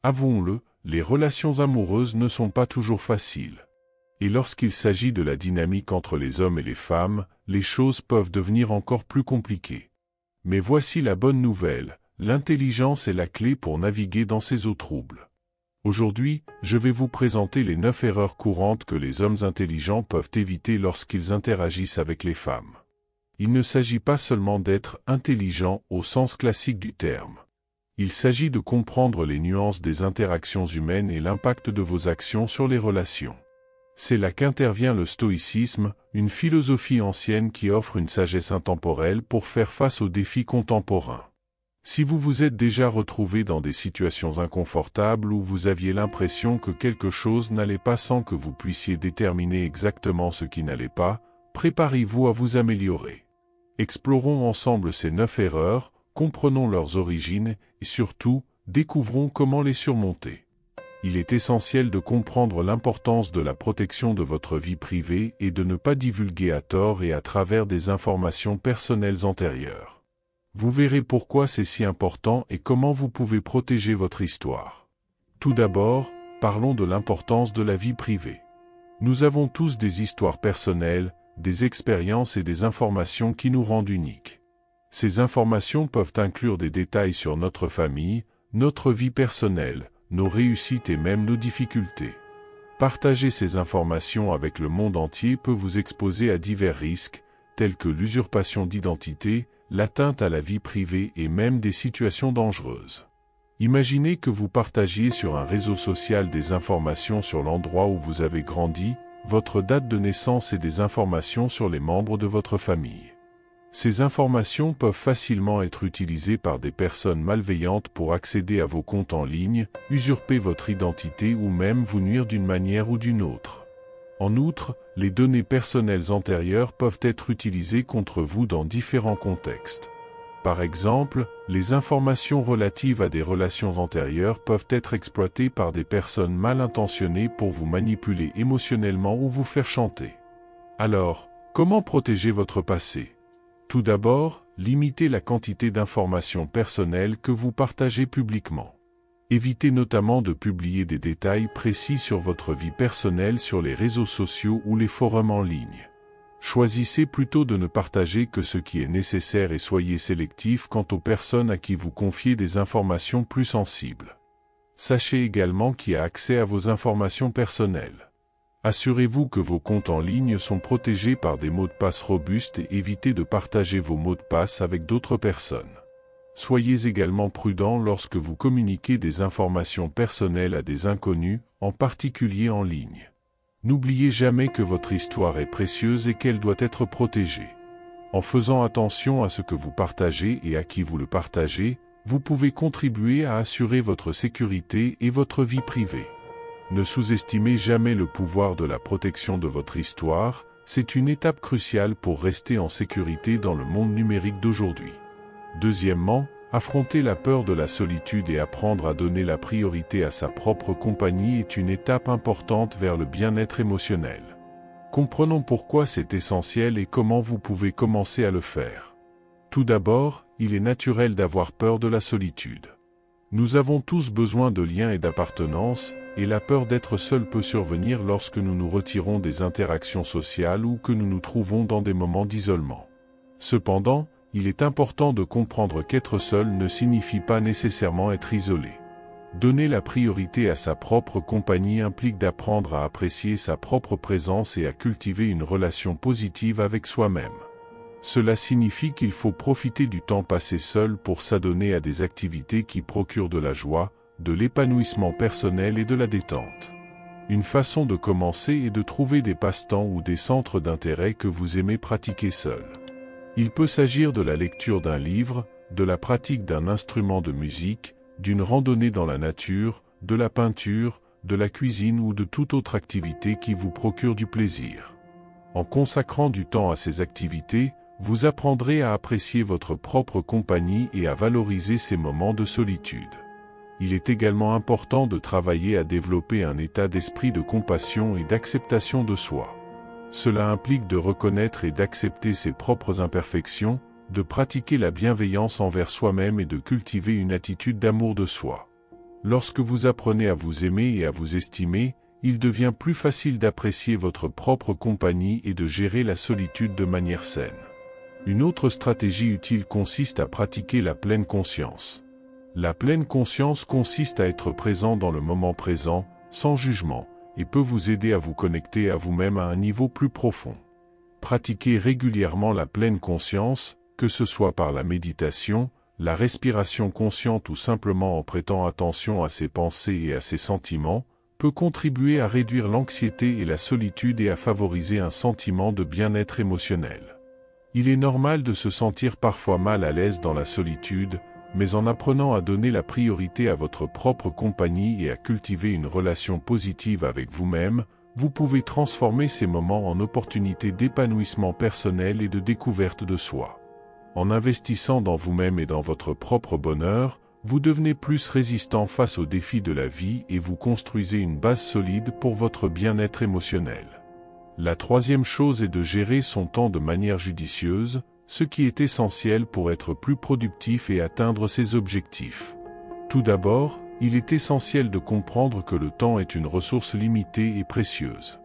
Avouons-le, les relations amoureuses ne sont pas toujours faciles. Et lorsqu'il s'agit de la dynamique entre les hommes et les femmes, les choses peuvent devenir encore plus compliquées. Mais voici la bonne nouvelle, l'intelligence est la clé pour naviguer dans ces eaux troubles. Aujourd'hui, je vais vous présenter les 9 erreurs courantes que les hommes intelligents peuvent éviter lorsqu'ils interagissent avec les femmes. Il ne s'agit pas seulement d'être intelligent au sens classique du terme. Il s'agit de comprendre les nuances des interactions humaines et l'impact de vos actions sur les relations. C'est là qu'intervient le stoïcisme, une philosophie ancienne qui offre une sagesse intemporelle pour faire face aux défis contemporains. Si vous vous êtes déjà retrouvé dans des situations inconfortables où vous aviez l'impression que quelque chose n'allait pas sans que vous puissiez déterminer exactement ce qui n'allait pas, préparez-vous à vous améliorer. Explorons ensemble ces 9 erreurs, comprenons leurs origines et surtout, découvrons comment les surmonter. Il est essentiel de comprendre l'importance de la protection de votre vie privée et de ne pas divulguer à tort et à travers des informations personnelles antérieures. Vous verrez pourquoi c'est si important et comment vous pouvez protéger votre histoire. Tout d'abord, parlons de l'importance de la vie privée. Nous avons tous des histoires personnelles, des expériences et des informations qui nous rendent uniques. Ces informations peuvent inclure des détails sur notre famille, notre vie personnelle, nos réussites et même nos difficultés. Partager ces informations avec le monde entier peut vous exposer à divers risques, tels que l'usurpation d'identité, l'atteinte à la vie privée et même des situations dangereuses. Imaginez que vous partagiez sur un réseau social des informations sur l'endroit où vous avez grandi, votre date de naissance et des informations sur les membres de votre famille. Ces informations peuvent facilement être utilisées par des personnes malveillantes pour accéder à vos comptes en ligne, usurper votre identité ou même vous nuire d'une manière ou d'une autre. En outre, les données personnelles antérieures peuvent être utilisées contre vous dans différents contextes. Par exemple, les informations relatives à des relations antérieures peuvent être exploitées par des personnes mal intentionnées pour vous manipuler émotionnellement ou vous faire chanter. Alors, comment protéger votre passé ? Tout d'abord, limitez la quantité d'informations personnelles que vous partagez publiquement. Évitez notamment de publier des détails précis sur votre vie personnelle sur les réseaux sociaux ou les forums en ligne. Choisissez plutôt de ne partager que ce qui est nécessaire et soyez sélectif quant aux personnes à qui vous confiez des informations plus sensibles. Sachez également qui a accès à vos informations personnelles. Assurez-vous que vos comptes en ligne sont protégés par des mots de passe robustes et évitez de partager vos mots de passe avec d'autres personnes. Soyez également prudent lorsque vous communiquez des informations personnelles à des inconnus, en particulier en ligne. N'oubliez jamais que votre histoire est précieuse et qu'elle doit être protégée. En faisant attention à ce que vous partagez et à qui vous le partagez, vous pouvez contribuer à assurer votre sécurité et votre vie privée. Ne sous-estimez jamais le pouvoir de la protection de votre histoire, c'est une étape cruciale pour rester en sécurité dans le monde numérique d'aujourd'hui. Deuxièmement, affronter la peur de la solitude et apprendre à donner la priorité à sa propre compagnie est une étape importante vers le bien-être émotionnel. Comprenons pourquoi c'est essentiel et comment vous pouvez commencer à le faire. Tout d'abord, il est naturel d'avoir peur de la solitude. Nous avons tous besoin de liens et d'appartenance, et la peur d'être seul peut survenir lorsque nous nous retirons des interactions sociales ou que nous nous trouvons dans des moments d'isolement. Cependant, il est important de comprendre qu'être seul ne signifie pas nécessairement être isolé. Donner la priorité à sa propre compagnie implique d'apprendre à apprécier sa propre présence et à cultiver une relation positive avec soi-même. Cela signifie qu'il faut profiter du temps passé seul pour s'adonner à des activités qui procurent de la joie, de l'épanouissement personnel et de la détente. Une façon de commencer est de trouver des passe-temps ou des centres d'intérêt que vous aimez pratiquer seul. Il peut s'agir de la lecture d'un livre, de la pratique d'un instrument de musique, d'une randonnée dans la nature, de la peinture, de la cuisine ou de toute autre activité qui vous procure du plaisir. En consacrant du temps à ces activités, vous apprendrez à apprécier votre propre compagnie et à valoriser ces moments de solitude. Il est également important de travailler à développer un état d'esprit de compassion et d'acceptation de soi. Cela implique de reconnaître et d'accepter ses propres imperfections, de pratiquer la bienveillance envers soi-même et de cultiver une attitude d'amour de soi. Lorsque vous apprenez à vous aimer et à vous estimer, il devient plus facile d'apprécier votre propre compagnie et de gérer la solitude de manière saine. Une autre stratégie utile consiste à pratiquer la pleine conscience. La pleine conscience consiste à être présent dans le moment présent, sans jugement, et peut vous aider à vous connecter à vous-même à un niveau plus profond. Pratiquez régulièrement la pleine conscience, que ce soit par la méditation, la respiration consciente ou simplement en prêtant attention à ses pensées et à ses sentiments, peut contribuer à réduire l'anxiété et la solitude et à favoriser un sentiment de bien-être émotionnel. Il est normal de se sentir parfois mal à l'aise dans la solitude, mais en apprenant à donner la priorité à votre propre compagnie et à cultiver une relation positive avec vous-même, vous pouvez transformer ces moments en opportunités d'épanouissement personnel et de découverte de soi. En investissant dans vous-même et dans votre propre bonheur, vous devenez plus résistant face aux défis de la vie et vous construisez une base solide pour votre bien-être émotionnel. La troisième chose est de gérer son temps de manière judicieuse, ce qui est essentiel pour être plus productif et atteindre ses objectifs. Tout d'abord, il est essentiel de comprendre que le temps est une ressource limitée et précieuse.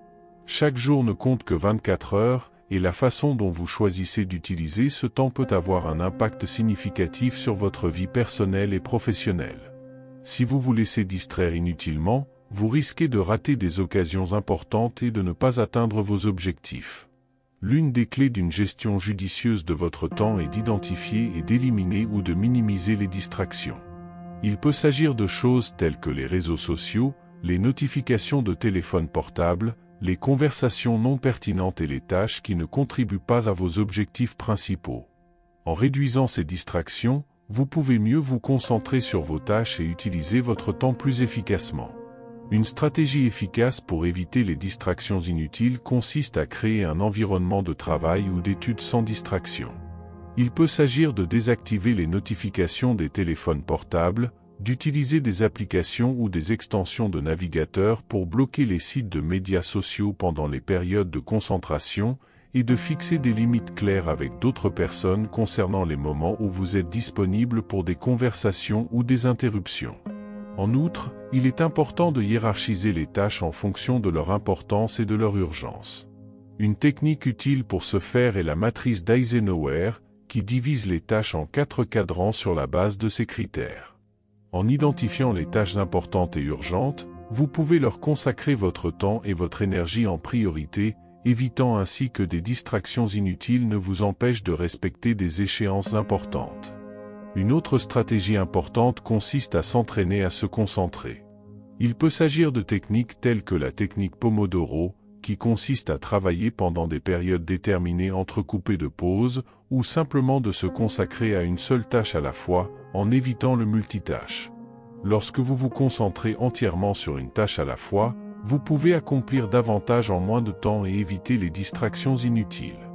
Chaque jour ne compte que 24 heures, et la façon dont vous choisissez d'utiliser ce temps peut avoir un impact significatif sur votre vie personnelle et professionnelle. Si vous vous laissez distraire inutilement, vous risquez de rater des occasions importantes et de ne pas atteindre vos objectifs. L'une des clés d'une gestion judicieuse de votre temps est d'identifier et d'éliminer ou de minimiser les distractions. Il peut s'agir de choses telles que les réseaux sociaux, les notifications de téléphone portable, les conversations non pertinentes et les tâches qui ne contribuent pas à vos objectifs principaux. En réduisant ces distractions, vous pouvez mieux vous concentrer sur vos tâches et utiliser votre temps plus efficacement. Une stratégie efficace pour éviter les distractions inutiles consiste à créer un environnement de travail ou d'études sans distraction. Il peut s'agir de désactiver les notifications des téléphones portables, d'utiliser des applications ou des extensions de navigateur pour bloquer les sites de médias sociaux pendant les périodes de concentration et de fixer des limites claires avec d'autres personnes concernant les moments où vous êtes disponible pour des conversations ou des interruptions. En outre, il est important de hiérarchiser les tâches en fonction de leur importance et de leur urgence. Une technique utile pour ce faire est la matrice d'Eisenhower, qui divise les tâches en 4 cadrans sur la base de ces critères. En identifiant les tâches importantes et urgentes, vous pouvez leur consacrer votre temps et votre énergie en priorité, évitant ainsi que des distractions inutiles ne vous empêchent de respecter des échéances importantes. Une autre stratégie importante consiste à s'entraîner à se concentrer. Il peut s'agir de techniques telles que la technique Pomodoro, qui consiste à travailler pendant des périodes déterminées entrecoupées de pauses, ou simplement de se consacrer à une seule tâche à la fois, en évitant le multitâche. Lorsque vous vous concentrez entièrement sur une tâche à la fois, vous pouvez accomplir davantage en moins de temps et éviter les distractions inutiles.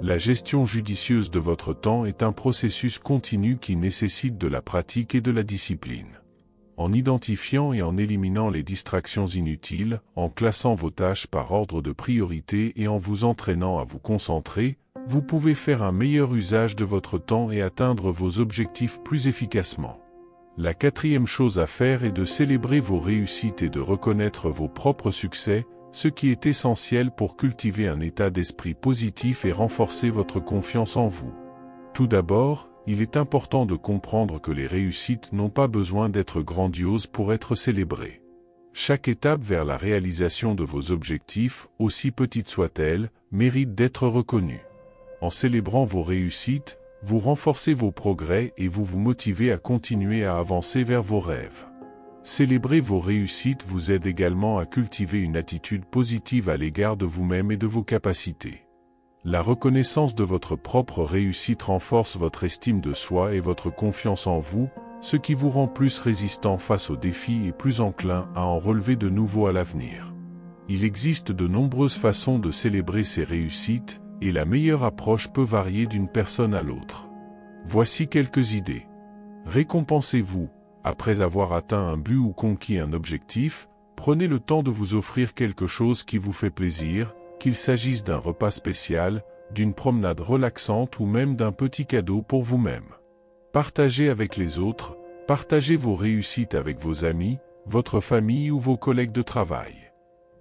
La gestion judicieuse de votre temps est un processus continu qui nécessite de la pratique et de la discipline. En identifiant et en éliminant les distractions inutiles, en classant vos tâches par ordre de priorité et en vous entraînant à vous concentrer, vous pouvez faire un meilleur usage de votre temps et atteindre vos objectifs plus efficacement. La quatrième chose à faire est de célébrer vos réussites et de reconnaître vos propres succès, ce qui est essentiel pour cultiver un état d'esprit positif et renforcer votre confiance en vous. Tout d'abord, il est important de comprendre que les réussites n'ont pas besoin d'être grandioses pour être célébrées. Chaque étape vers la réalisation de vos objectifs, aussi petite soit-elle, mérite d'être reconnue. En célébrant vos réussites, vous renforcez vos progrès et vous vous motivez à continuer à avancer vers vos rêves. Célébrer vos réussites vous aide également à cultiver une attitude positive à l'égard de vous-même et de vos capacités. La reconnaissance de votre propre réussite renforce votre estime de soi et votre confiance en vous, ce qui vous rend plus résistant face aux défis et plus enclin à en relever de nouveaux à l'avenir. Il existe de nombreuses façons de célébrer ces réussites, et la meilleure approche peut varier d'une personne à l'autre. Voici quelques idées. Récompensez-vous. Après avoir atteint un but ou conquis un objectif, prenez le temps de vous offrir quelque chose qui vous fait plaisir, qu'il s'agisse d'un repas spécial, d'une promenade relaxante ou même d'un petit cadeau pour vous-même. Partagez avec les autres, Partagez vos réussites avec vos amis, votre famille ou vos collègues de travail.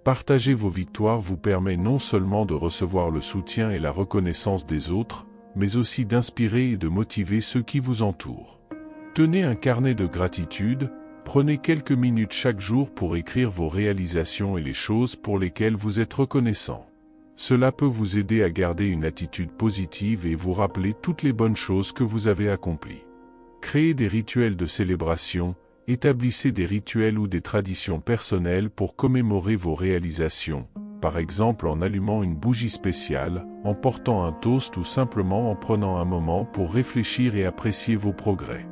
Partager vos victoires vous permet non seulement de recevoir le soutien et la reconnaissance des autres, mais aussi d'inspirer et de motiver ceux qui vous entourent. Tenez un carnet de gratitude, prenez quelques minutes chaque jour pour écrire vos réalisations et les choses pour lesquelles vous êtes reconnaissant. Cela peut vous aider à garder une attitude positive et vous rappeler toutes les bonnes choses que vous avez accomplies. Créez des rituels de célébration, établissez des rituels ou des traditions personnelles pour commémorer vos réalisations, par exemple en allumant une bougie spéciale, en portant un toast ou simplement en prenant un moment pour réfléchir et apprécier vos progrès.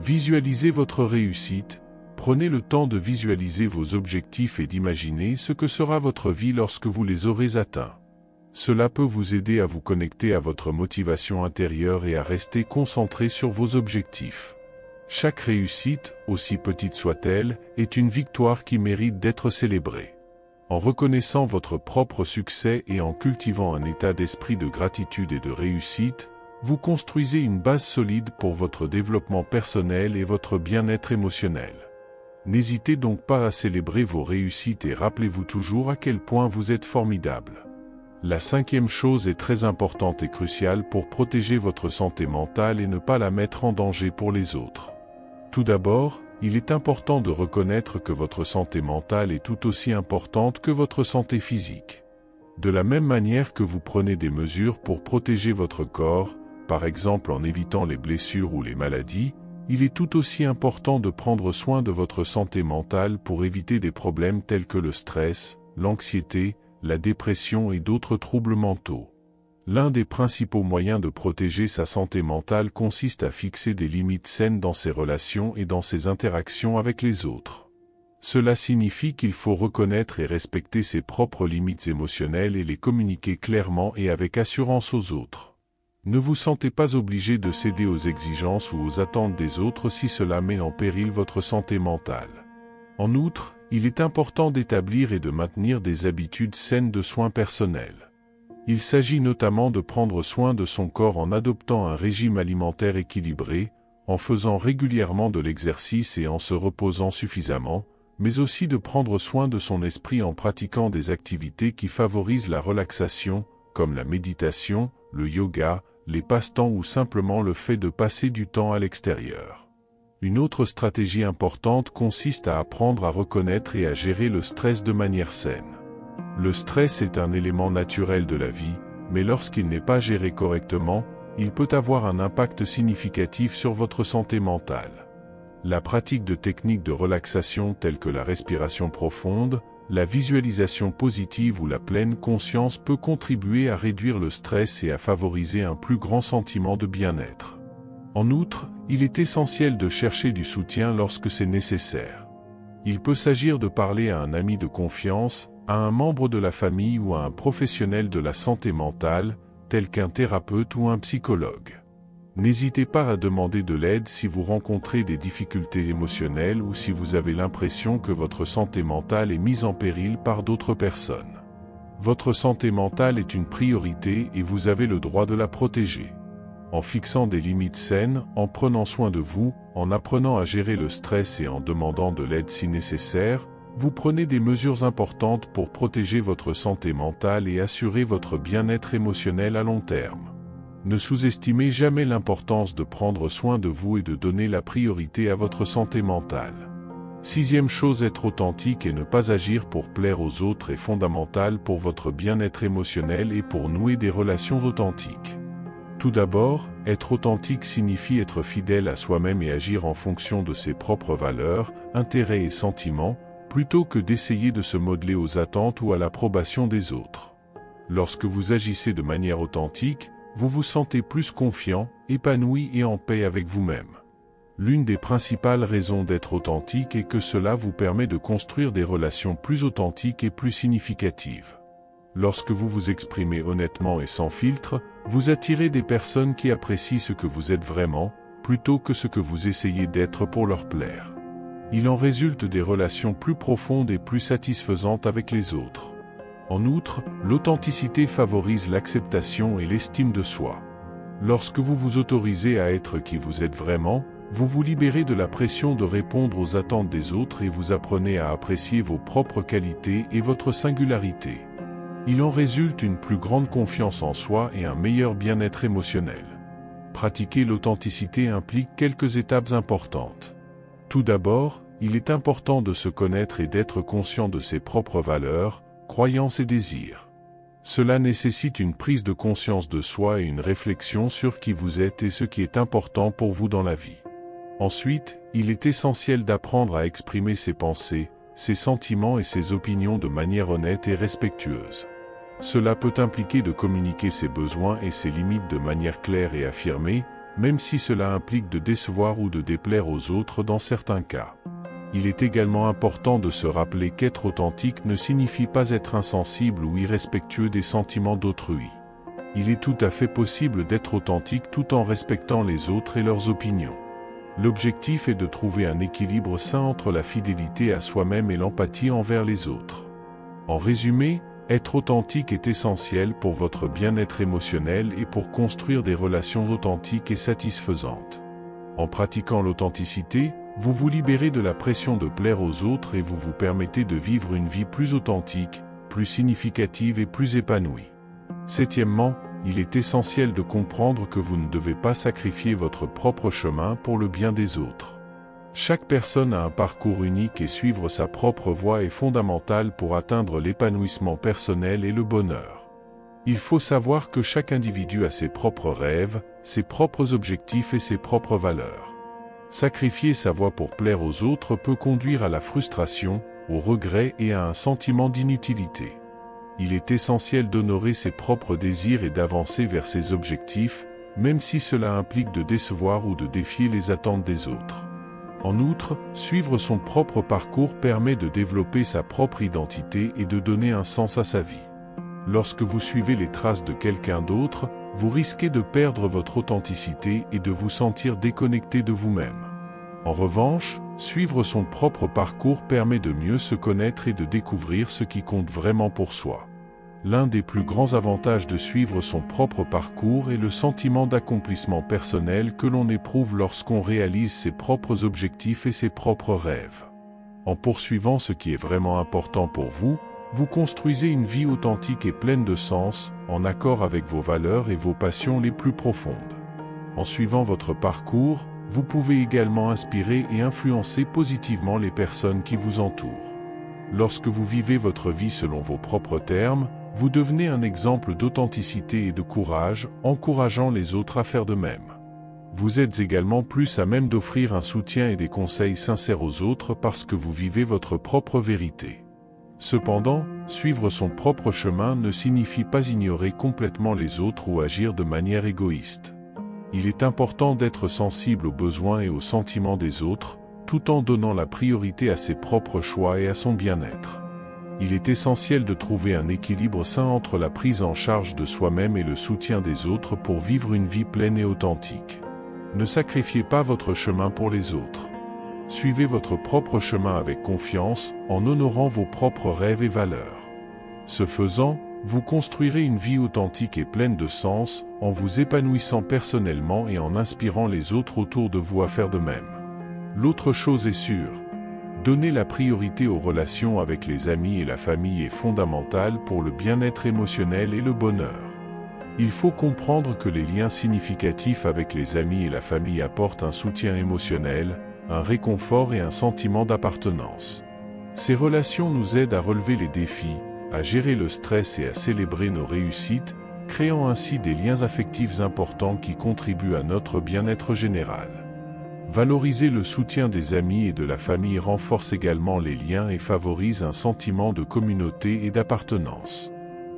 Visualisez votre réussite, prenez le temps de visualiser vos objectifs et d'imaginer ce que sera votre vie lorsque vous les aurez atteints. Cela peut vous aider à vous connecter à votre motivation intérieure et à rester concentré sur vos objectifs. Chaque réussite, aussi petite soit-elle, est une victoire qui mérite d'être célébrée. En reconnaissant votre propre succès et en cultivant un état d'esprit de gratitude et de réussite, vous construisez une base solide pour votre développement personnel et votre bien-être émotionnel. N'hésitez donc pas à célébrer vos réussites et rappelez-vous toujours à quel point vous êtes formidable. La cinquième chose est très importante et cruciale pour protéger votre santé mentale et ne pas la mettre en danger pour les autres. Tout d'abord, il est important de reconnaître que votre santé mentale est tout aussi importante que votre santé physique. De la même manière que vous prenez des mesures pour protéger votre corps, par exemple en évitant les blessures ou les maladies, il est tout aussi important de prendre soin de votre santé mentale pour éviter des problèmes tels que le stress, l'anxiété, la dépression et d'autres troubles mentaux. L'un des principaux moyens de protéger sa santé mentale consiste à fixer des limites saines dans ses relations et dans ses interactions avec les autres. Cela signifie qu'il faut reconnaître et respecter ses propres limites émotionnelles et les communiquer clairement et avec assurance aux autres. Ne vous sentez pas obligé de céder aux exigences ou aux attentes des autres si cela met en péril votre santé mentale. En outre, il est important d'établir et de maintenir des habitudes saines de soins personnels. Il s'agit notamment de prendre soin de son corps en adoptant un régime alimentaire équilibré, en faisant régulièrement de l'exercice et en se reposant suffisamment, mais aussi de prendre soin de son esprit en pratiquant des activités qui favorisent la relaxation, comme la méditation, le yoga, les passe-temps ou simplement le fait de passer du temps à l'extérieur. Une autre stratégie importante consiste à apprendre à reconnaître et à gérer le stress de manière saine. Le stress est un élément naturel de la vie, mais lorsqu'il n'est pas géré correctement, il peut avoir un impact significatif sur votre santé mentale. La pratique de techniques de relaxation telles que la respiration profonde, la visualisation positive ou la pleine conscience peut contribuer à réduire le stress et à favoriser un plus grand sentiment de bien-être. En outre, il est essentiel de chercher du soutien lorsque c'est nécessaire. Il peut s'agir de parler à un ami de confiance, à un membre de la famille ou à un professionnel de la santé mentale, tel qu'un thérapeute ou un psychologue. N'hésitez pas à demander de l'aide si vous rencontrez des difficultés émotionnelles ou si vous avez l'impression que votre santé mentale est mise en péril par d'autres personnes. Votre santé mentale est une priorité et vous avez le droit de la protéger. En fixant des limites saines, en prenant soin de vous, en apprenant à gérer le stress et en demandant de l'aide si nécessaire, vous prenez des mesures importantes pour protéger votre santé mentale et assurer votre bien-être émotionnel à long terme. Ne sous-estimez jamais l'importance de prendre soin de vous et de donner la priorité à votre santé mentale. Sixième chose, être authentique et ne pas agir pour plaire aux autres est fondamental pour votre bien-être émotionnel et pour nouer des relations authentiques. Tout d'abord, être authentique signifie être fidèle à soi-même et agir en fonction de ses propres valeurs, intérêts et sentiments, plutôt que d'essayer de se modeler aux attentes ou à l'approbation des autres. Lorsque vous agissez de manière authentique, vous vous sentez plus confiant, épanoui et en paix avec vous-même. L'une des principales raisons d'être authentique est que cela vous permet de construire des relations plus authentiques et plus significatives. Lorsque vous vous exprimez honnêtement et sans filtre, vous attirez des personnes qui apprécient ce que vous êtes vraiment, plutôt que ce que vous essayez d'être pour leur plaire. Il en résulte des relations plus profondes et plus satisfaisantes avec les autres. En outre, l'authenticité favorise l'acceptation et l'estime de soi. Lorsque vous vous autorisez à être qui vous êtes vraiment, Vous vous libérez de la pression de répondre aux attentes des autres et vous apprenez à apprécier vos propres qualités et votre singularité. Il en résulte une plus grande confiance en soi et un meilleur bien-être émotionnel. Pratiquer l'authenticité implique quelques étapes importantes. Tout d'abord, il est important de se connaître et d'être conscient de ses propres valeurs, croyances et désirs. Cela nécessite une prise de conscience de soi et une réflexion sur qui vous êtes et ce qui est important pour vous dans la vie. Ensuite, il est essentiel d'apprendre à exprimer ses pensées, ses sentiments et ses opinions de manière honnête et respectueuse. Cela peut impliquer de communiquer ses besoins et ses limites de manière claire et affirmée, même si cela implique de décevoir ou de déplaire aux autres dans certains cas. Il est également important de se rappeler qu'être authentique ne signifie pas être insensible ou irrespectueux des sentiments d'autrui. Il est tout à fait possible d'être authentique tout en respectant les autres et leurs opinions. L'objectif est de trouver un équilibre sain entre la fidélité à soi-même et l'empathie envers les autres. En résumé, être authentique est essentiel pour votre bien-être émotionnel et pour construire des relations authentiques et satisfaisantes. En pratiquant l'authenticité, vous vous libérez de la pression de plaire aux autres et vous vous permettez de vivre une vie plus authentique, plus significative et plus épanouie. Septièmement, il est essentiel de comprendre que vous ne devez pas sacrifier votre propre chemin pour le bien des autres. Chaque personne a un parcours unique et suivre sa propre voie est fondamental pour atteindre l'épanouissement personnel et le bonheur. Il faut savoir que chaque individu a ses propres rêves, ses propres objectifs et ses propres valeurs. Sacrifier sa voie pour plaire aux autres peut conduire à la frustration, au regret et à un sentiment d'inutilité. Il est essentiel d'honorer ses propres désirs et d'avancer vers ses objectifs, même si cela implique de décevoir ou de défier les attentes des autres. En outre, suivre son propre parcours permet de développer sa propre identité et de donner un sens à sa vie. Lorsque vous suivez les traces de quelqu'un d'autre, vous risquez de perdre votre authenticité et de vous sentir déconnecté de vous-même. En revanche, suivre son propre parcours permet de mieux se connaître et de découvrir ce qui compte vraiment pour soi. L'un des plus grands avantages de suivre son propre parcours est le sentiment d'accomplissement personnel que l'on éprouve lorsqu'on réalise ses propres objectifs et ses propres rêves. En poursuivant ce qui est vraiment important pour vous, vous construisez une vie authentique et pleine de sens, en accord avec vos valeurs et vos passions les plus profondes. En suivant votre parcours, vous pouvez également inspirer et influencer positivement les personnes qui vous entourent. Lorsque vous vivez votre vie selon vos propres termes, vous devenez un exemple d'authenticité et de courage, encourageant les autres à faire de même. Vous êtes également plus à même d'offrir un soutien et des conseils sincères aux autres parce que vous vivez votre propre vérité. Cependant, suivre son propre chemin ne signifie pas ignorer complètement les autres ou agir de manière égoïste. Il est important d'être sensible aux besoins et aux sentiments des autres, tout en donnant la priorité à ses propres choix et à son bien-être. Il est essentiel de trouver un équilibre sain entre la prise en charge de soi-même et le soutien des autres pour vivre une vie pleine et authentique. Ne sacrifiez pas votre chemin pour les autres. Suivez votre propre chemin avec confiance, en honorant vos propres rêves et valeurs. Ce faisant, vous construirez une vie authentique et pleine de sens, en vous épanouissant personnellement et en inspirant les autres autour de vous à faire de même. L'autre chose est sûre. Donner la priorité aux relations avec les amis et la famille est fondamental pour le bien-être émotionnel et le bonheur. Il faut comprendre que les liens significatifs avec les amis et la famille apportent un soutien émotionnel, un réconfort et un sentiment d'appartenance. Ces relations nous aident à relever les défis, à gérer le stress et à célébrer nos réussites, créant ainsi des liens affectifs importants qui contribuent à notre bien-être général. Valoriser le soutien des amis et de la famille renforce également les liens et favorise un sentiment de communauté et d'appartenance.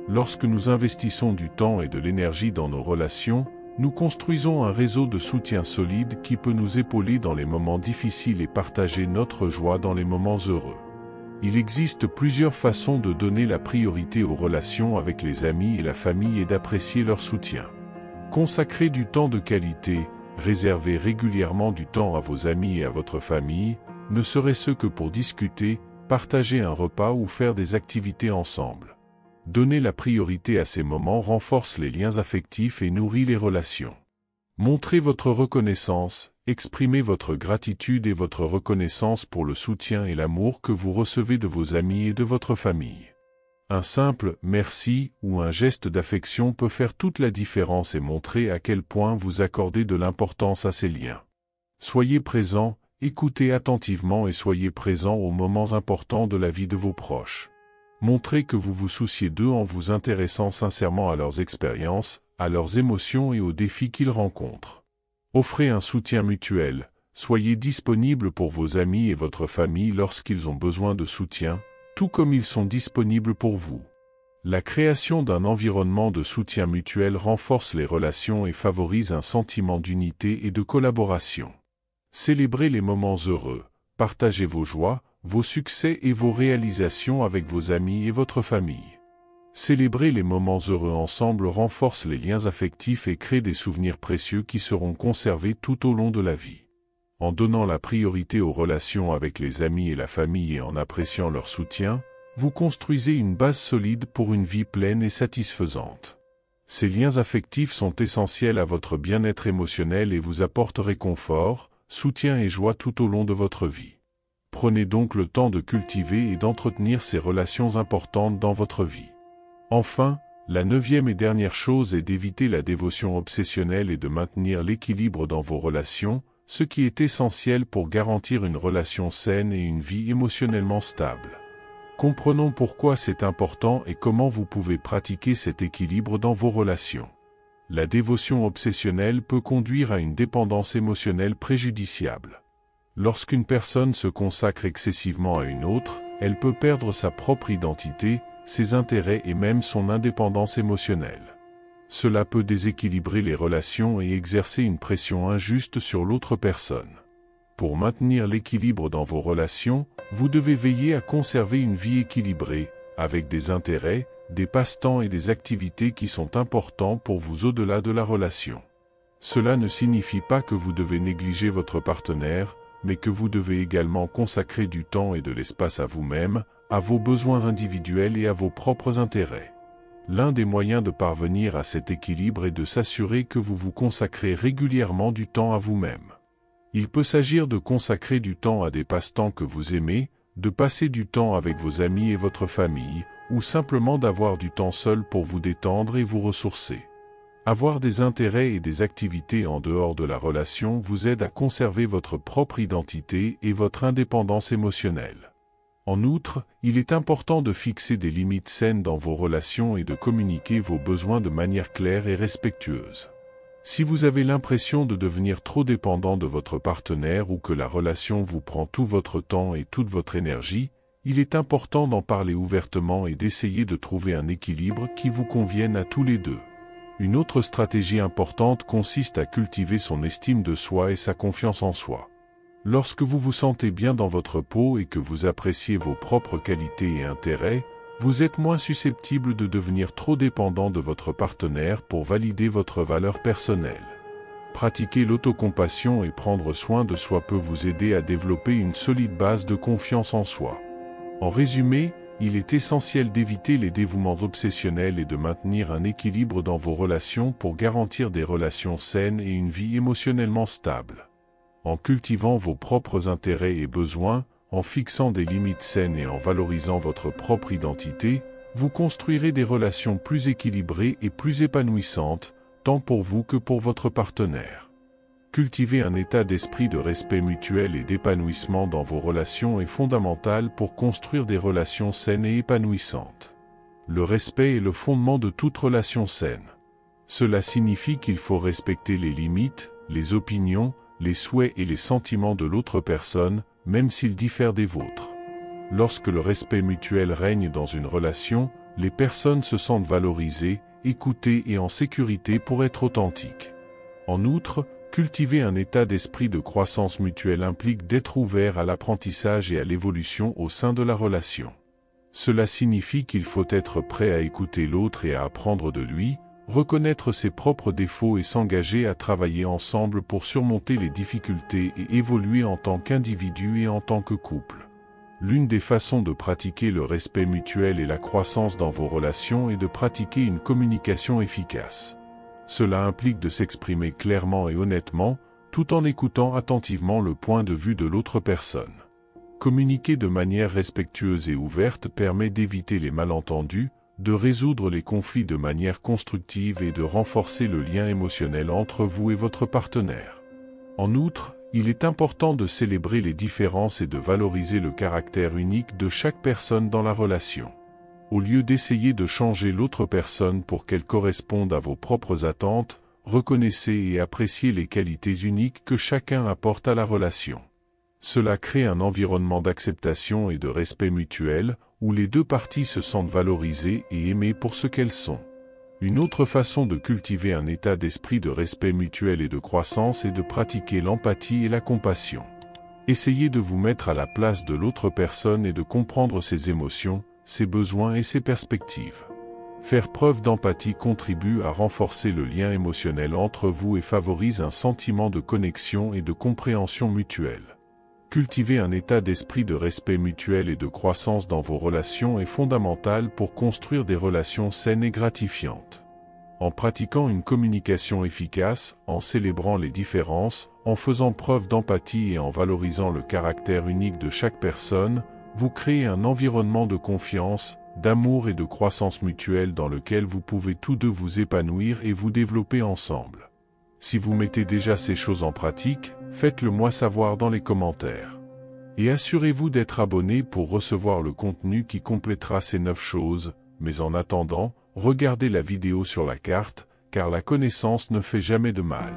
Lorsque nous investissons du temps et de l'énergie dans nos relations, nous construisons un réseau de soutien solide qui peut nous épauler dans les moments difficiles et partager notre joie dans les moments heureux. Il existe plusieurs façons de donner la priorité aux relations avec les amis et la famille et d'apprécier leur soutien. Consacrez du temps de qualité. Réservez régulièrement du temps à vos amis et à votre famille, ne serait-ce que pour discuter, partager un repas ou faire des activités ensemble. Donner la priorité à ces moments renforce les liens affectifs et nourrit les relations. Montrez votre reconnaissance, Exprimez votre gratitude et votre reconnaissance pour le soutien et l'amour que vous recevez de vos amis et de votre famille. Un simple « merci » ou un geste d'affection peut faire toute la différence et montrer à quel point vous accordez de l'importance à ces liens. Soyez présent, écoutez attentivement et soyez présent aux moments importants de la vie de vos proches. Montrez que vous vous souciez d'eux en vous intéressant sincèrement à leurs expériences, à leurs émotions et aux défis qu'ils rencontrent. Offrez un soutien mutuel, soyez disponible pour vos amis et votre famille lorsqu'ils ont besoin de soutien, tout comme ils sont disponibles pour vous. La création d'un environnement de soutien mutuel renforce les relations et favorise un sentiment d'unité et de collaboration. Célébrez les moments heureux, partagez vos joies, vos succès et vos réalisations avec vos amis et votre famille. Célébrer les moments heureux ensemble renforce les liens affectifs et crée des souvenirs précieux qui seront conservés tout au long de la vie. En donnant la priorité aux relations avec les amis et la famille et en appréciant leur soutien, vous construisez une base solide pour une vie pleine et satisfaisante. Ces liens affectifs sont essentiels à votre bien-être émotionnel et vous apportent réconfort, soutien et joie tout au long de votre vie. Prenez donc le temps de cultiver et d'entretenir ces relations importantes dans votre vie. Enfin, la 9e et dernière chose est d'éviter la dévotion obsessionnelle et de maintenir l'équilibre dans vos relations, ce qui est essentiel pour garantir une relation saine et une vie émotionnellement stable. Comprenons pourquoi c'est important et comment vous pouvez pratiquer cet équilibre dans vos relations. La dévotion obsessionnelle peut conduire à une dépendance émotionnelle préjudiciable. Lorsqu'une personne se consacre excessivement à une autre, elle peut perdre sa propre identité, ses intérêts et même son indépendance émotionnelle. Cela peut déséquilibrer les relations et exercer une pression injuste sur l'autre personne. Pour maintenir l'équilibre dans vos relations, vous devez veiller à conserver une vie équilibrée, avec des intérêts, des passe-temps et des activités qui sont importants pour vous au-delà de la relation. Cela ne signifie pas que vous devez négliger votre partenaire, mais que vous devez également consacrer du temps et de l'espace à vous-même, à vos besoins individuels et à vos propres intérêts. L'un des moyens de parvenir à cet équilibre est de s'assurer que vous vous consacrez régulièrement du temps à vous-même. Il peut s'agir de consacrer du temps à des passe-temps que vous aimez, de passer du temps avec vos amis et votre famille, ou simplement d'avoir du temps seul pour vous détendre et vous ressourcer. Avoir des intérêts et des activités en dehors de la relation vous aide à conserver votre propre identité et votre indépendance émotionnelle. En outre, il est important de fixer des limites saines dans vos relations et de communiquer vos besoins de manière claire et respectueuse. Si vous avez l'impression de devenir trop dépendant de votre partenaire ou que la relation vous prend tout votre temps et toute votre énergie, il est important d'en parler ouvertement et d'essayer de trouver un équilibre qui vous convienne à tous les deux. Une autre stratégie importante consiste à cultiver son estime de soi et sa confiance en soi. Lorsque vous vous sentez bien dans votre peau et que vous appréciez vos propres qualités et intérêts, vous êtes moins susceptible de devenir trop dépendant de votre partenaire pour valider votre valeur personnelle. Pratiquer l'autocompassion et prendre soin de soi peut vous aider à développer une solide base de confiance en soi. En résumé, il est essentiel d'éviter les dévouements obsessionnels et de maintenir un équilibre dans vos relations pour garantir des relations saines et une vie émotionnellement stable. En cultivant vos propres intérêts et besoins, en fixant des limites saines et en valorisant votre propre identité, vous construirez des relations plus équilibrées et plus épanouissantes, tant pour vous que pour votre partenaire. Cultiver un état d'esprit de respect mutuel et d'épanouissement dans vos relations est fondamental pour construire des relations saines et épanouissantes. Le respect est le fondement de toute relation saine. Cela signifie qu'il faut respecter les limites, les opinions, les souhaits et les sentiments de l'autre personne, même s'ils diffèrent des vôtres. Lorsque le respect mutuel règne dans une relation, les personnes se sentent valorisées, écoutées et en sécurité pour être authentiques. En outre, cultiver un état d'esprit de croissance mutuelle implique d'être ouvert à l'apprentissage et à l'évolution au sein de la relation. Cela signifie qu'il faut être prêt à écouter l'autre et à apprendre de lui, reconnaître ses propres défauts et s'engager à travailler ensemble pour surmonter les difficultés et évoluer en tant qu'individu et en tant que couple. L'une des façons de pratiquer le respect mutuel et la croissance dans vos relations est de pratiquer une communication efficace. Cela implique de s'exprimer clairement et honnêtement, tout en écoutant attentivement le point de vue de l'autre personne. Communiquer de manière respectueuse et ouverte permet d'éviter les malentendus, de résoudre les conflits de manière constructive et de renforcer le lien émotionnel entre vous et votre partenaire. En outre, il est important de célébrer les différences et de valoriser le caractère unique de chaque personne dans la relation. Au lieu d'essayer de changer l'autre personne pour qu'elle corresponde à vos propres attentes, reconnaissez et appréciez les qualités uniques que chacun apporte à la relation. Cela crée un environnement d'acceptation et de respect mutuel, où les deux parties se sentent valorisées et aimées pour ce qu'elles sont. Une autre façon de cultiver un état d'esprit de respect mutuel et de croissance est de pratiquer l'empathie et la compassion. Essayez de vous mettre à la place de l'autre personne et de comprendre ses émotions, ses besoins et ses perspectives. Faire preuve d'empathie contribue à renforcer le lien émotionnel entre vous et favorise un sentiment de connexion et de compréhension mutuelle. Cultiver un état d'esprit de respect mutuel et de croissance dans vos relations est fondamental pour construire des relations saines et gratifiantes. En pratiquant une communication efficace, en célébrant les différences, en faisant preuve d'empathie et en valorisant le caractère unique de chaque personne, vous créez un environnement de confiance, d'amour et de croissance mutuelle dans lequel vous pouvez tous deux vous épanouir et vous développer ensemble. Si vous mettez déjà ces choses en pratique, faites-le moi savoir dans les commentaires. Et assurez-vous d'être abonné pour recevoir le contenu qui complétera ces 9 choses, mais en attendant, regardez la vidéo sur la carte, car la connaissance ne fait jamais de mal.